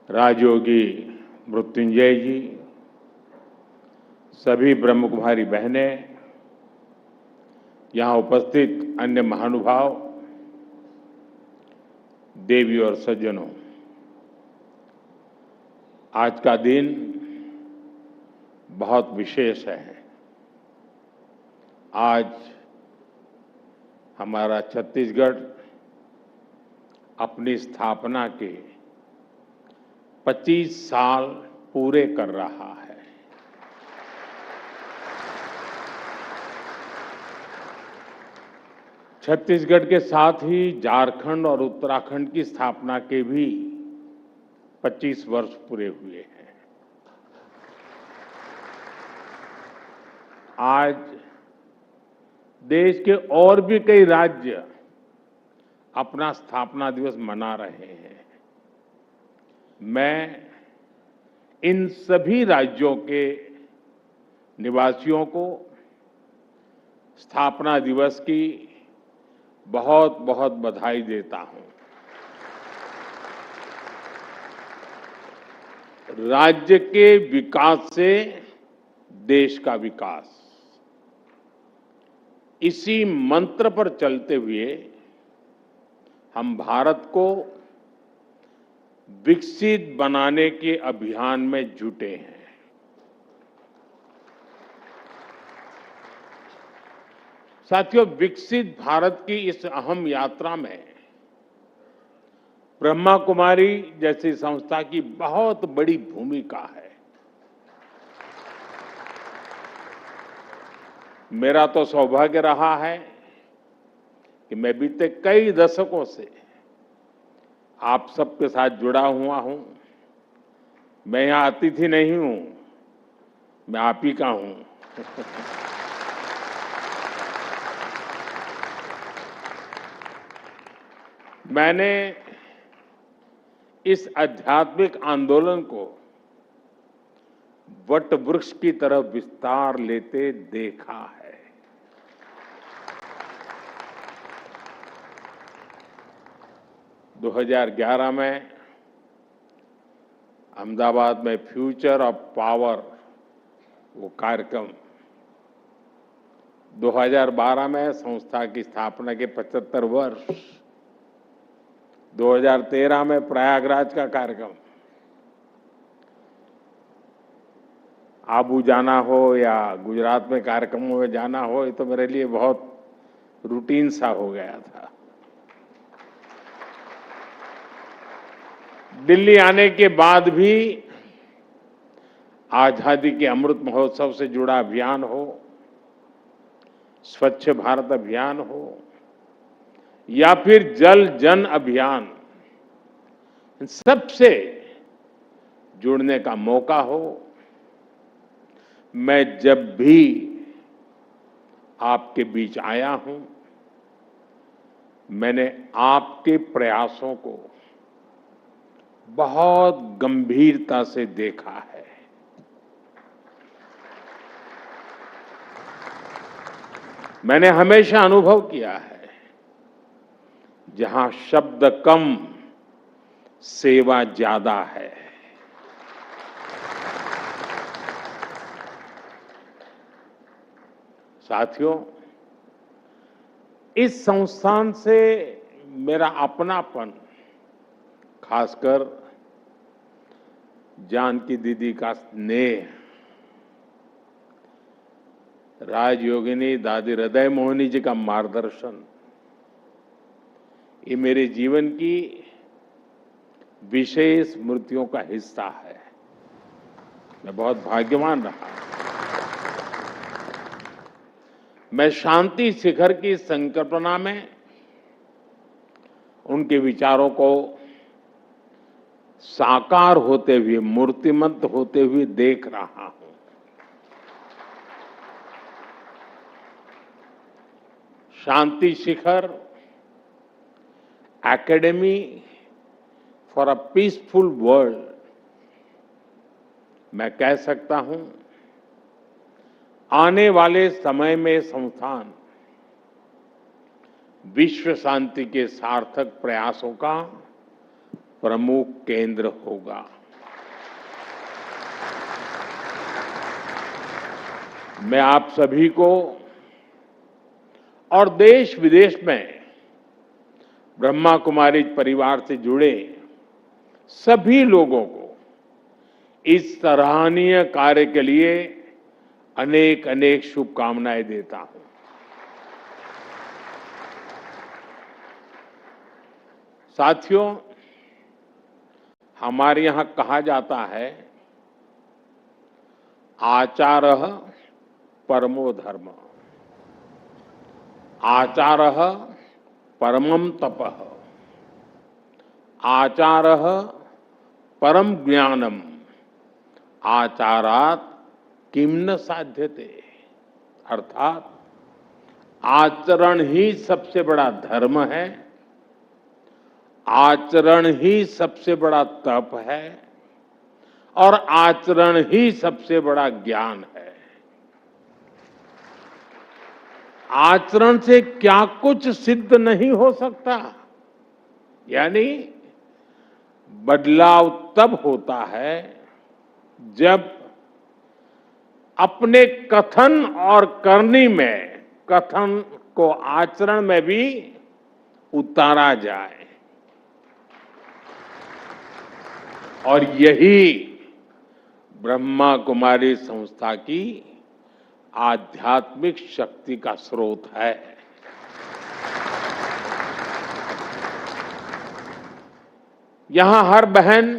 राजयोगी मृत्युंजय जी, सभी ब्रह्मकुमारी बहनें, यहाँ उपस्थित अन्य महानुभाव, देवी और सज्जनों, आज का दिन बहुत विशेष है। आज हमारा छत्तीसगढ़ अपनी स्थापना के 25 साल पूरे कर रहा है। छत्तीसगढ़ के साथ ही झारखंड और उत्तराखंड की स्थापना के भी 25 वर्ष पूरे हुए हैं। आज देश के और भी कई राज्य अपना स्थापना दिवस मना रहे हैं। मैं इन सभी राज्यों के निवासियों को स्थापना दिवस की बहुत बहुत बधाई देता हूं। राज्य के विकास से देश का विकास, इसी मंत्र पर चलते हुए हम भारत को विकसित बनाने के अभियान में जुटे हैं। साथियों, विकसित भारत की इस अहम यात्रा में ब्रह्मा कुमारी जैसी संस्था की बहुत बड़ी भूमिका है। मेरा तो सौभाग्य रहा है कि मैं बीते कई दशकों से आप सबके साथ जुड़ा हुआ हूं। मैं यहां अतिथि नहीं हूं, मैं आप ही का हूं। मैंने इस आध्यात्मिक आंदोलन को वट वृक्ष की तरफ विस्तार लेते देखा है। दो 2011 में अहमदाबाद में फ्यूचर ऑफ पावर वो कार्यक्रम, 2012 में संस्था की स्थापना के 75 वर्ष, 2013 में प्रयागराज का कार्यक्रम, आबू जाना हो या गुजरात में कार्यक्रमों में जाना हो, ये तो मेरे लिए बहुत रूटीन सा हो गया था। दिल्ली आने के बाद भी आजादी के अमृत महोत्सव से जुड़ा अभियान हो, स्वच्छ भारत अभियान हो या फिर जल जन अभियान, इन सबसे जुड़ने का मौका हो, मैं जब भी आपके बीच आया हूं, मैंने आपके प्रयासों को बहुत गंभीरता से देखा है। मैंने हमेशा अनुभव किया है, जहां शब्द कम सेवा ज्यादा है। साथियों, इस संस्थान से मेरा अपनापन, खासकर जानकी दीदी का स्नेह, राजयोगिनी दादी हृदय मोहिनी जी का मार्गदर्शन, ये मेरे जीवन की विशेष स्मृतियों का हिस्सा है। मैं बहुत भाग्यवान रहा। मैं शांति शिखर की संकल्पना में उनके विचारों को साकार होते हुए, मूर्तिमंत होते हुए देख रहा हूं। Shanti Shikhar academy for a peaceful world, मैं कह सकता हूं, आने वाले समय में संस्थान विश्व शांति के सार्थक प्रयासों का प्रमुख केंद्र होगा। मैं आप सभी को और देश विदेश में ब्रह्मा कुमारी परिवार से जुड़े सभी लोगों को इस सराहनीय कार्य के लिए अनेक अनेक शुभकामनाएं देता हूं। साथियों, हमारे यहां कहा जाता है, आचारः परमो धर्म, आचारः परमम तपः, आचारः परम ज्ञानम, आचारात किम न साध्यते। अर्थात आचरण ही सबसे बड़ा धर्म है, आचरण ही सबसे बड़ा तप है और आचरण ही सबसे बड़ा ज्ञान है। आचरण से क्या कुछ सिद्ध नहीं हो सकता, यानी बदलाव तब होता है जब अपने कथन और करनी में कथन को आचरण में भी उतारा जाए। और यही ब्रह्मा कुमारी संस्था की आध्यात्मिक शक्ति का स्रोत है। यहां हर बहन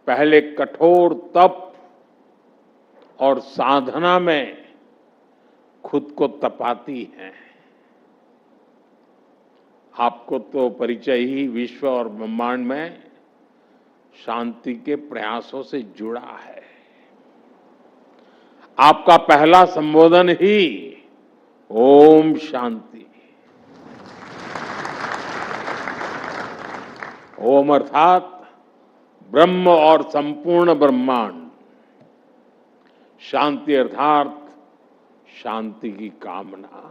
पहले कठोर तप और साधना में खुद को तपाती है। आपको तो परिचय ही विश्व और ब्रह्मांड में शांति के प्रयासों से जुड़ा है। आपका पहला संबोधन ही ओम शांति। ओम अर्थात ब्रह्म और संपूर्ण ब्रह्मांड, शांति अर्थात शांति की कामना।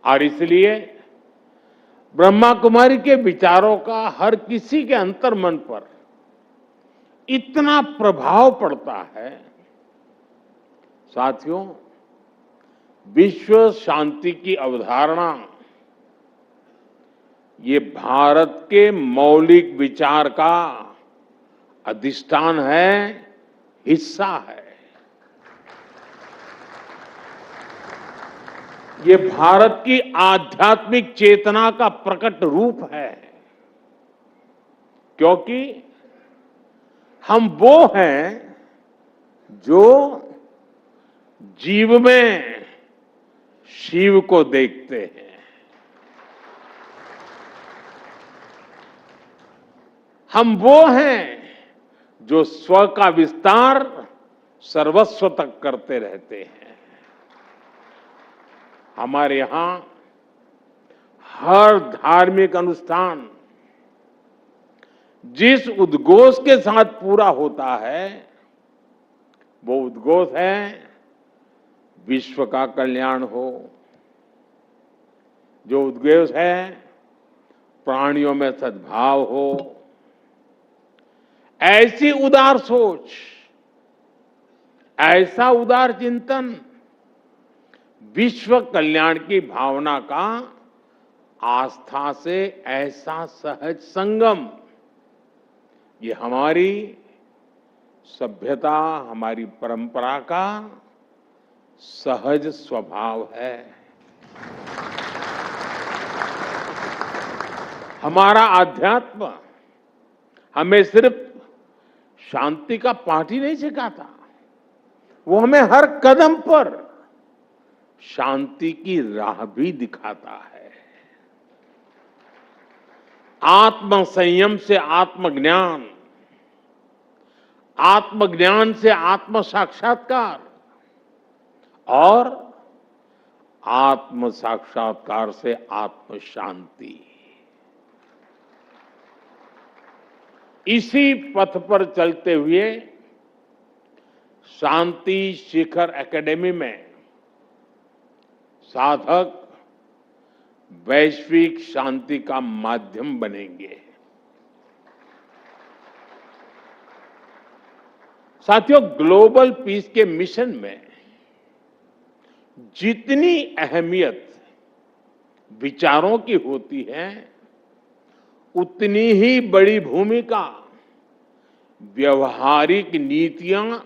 और इसलिए ब्रह्मा कुमारी के विचारों का हर किसी के अंतर्मन पर इतना प्रभाव पड़ता है। साथियों, विश्व शांति की अवधारणा ये भारत के मौलिक विचार का अधिष्ठान है, हिस्सा है। ये भारत की आध्यात्मिक चेतना का प्रकट रूप है, क्योंकि हम वो हैं जो जीव में शिव को देखते हैं। हम वो हैं जो स्व का विस्तार सर्वस्व तक करते रहते हैं। हमारे यहां हर धार्मिक अनुष्ठान जिस उद्घोष के साथ पूरा होता है, वो उद्घोष है विश्व का कल्याण हो। जो उद्घोष है प्राणियों में सद्भाव हो। ऐसी उदार सोच, ऐसा उदार चिंतन, विश्व कल्याण की भावना का आस्था से ऐसा सहज संगम, ये हमारी सभ्यता, हमारी परंपरा का सहज स्वभाव है। हमारा अध्यात्म हमें सिर्फ शांति का पाठ ही नहीं सिखाता, वो हमें हर कदम पर शांति की राह भी दिखाता है। आत्म संयम से आत्मज्ञान, आत्मज्ञान से आत्म साक्षात्कार और आत्म साक्षात्कार से आत्म शांति। इसी पथ पर चलते हुए शांति शिखर एकेडमी में साधक वैश्विक शांति का माध्यम बनेंगे। साथियों, ग्लोबल पीस के मिशन में जितनी अहमियत विचारों की होती है, उतनी ही बड़ी भूमिका व्यवहारिक नीतियां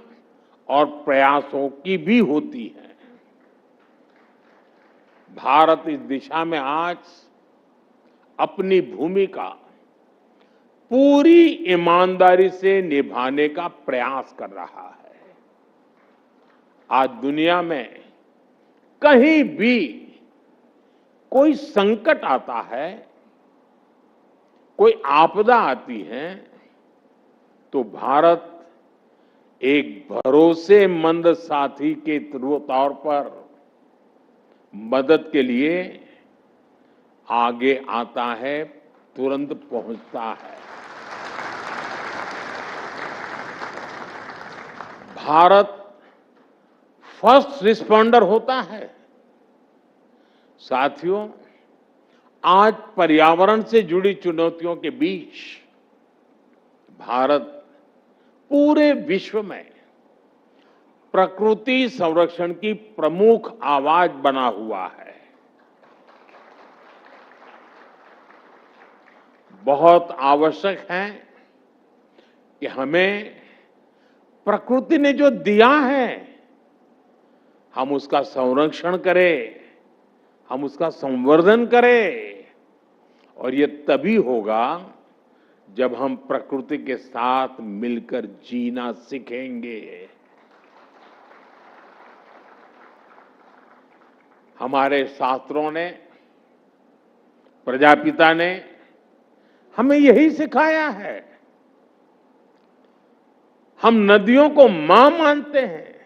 और प्रयासों की भी होती है। भारत इस दिशा में आज अपनी भूमिका पूरी ईमानदारी से निभाने का प्रयास कर रहा है। आज दुनिया में कहीं भी कोई संकट आता है, कोई आपदा आती है, तो भारत एक भरोसेमंद साथी के तौर पर मदद के लिए आगे आता है, तुरंत पहुंचता है। भारत फर्स्ट रिस्पॉन्डर होता है। साथियों, आज पर्यावरण से जुड़ी चुनौतियों के बीच भारत पूरे विश्व में प्रकृति संरक्षण की प्रमुख आवाज बना हुआ है। बहुत आवश्यक है कि हमें प्रकृति ने जो दिया है, हम उसका संरक्षण करें, हम उसका संवर्धन करें। और ये तभी होगा जब हम प्रकृति के साथ मिलकर जीना सीखेंगे। हमारे शास्त्रों ने, प्रजापिता ने हमें यही सिखाया है। हम नदियों को मां मानते हैं,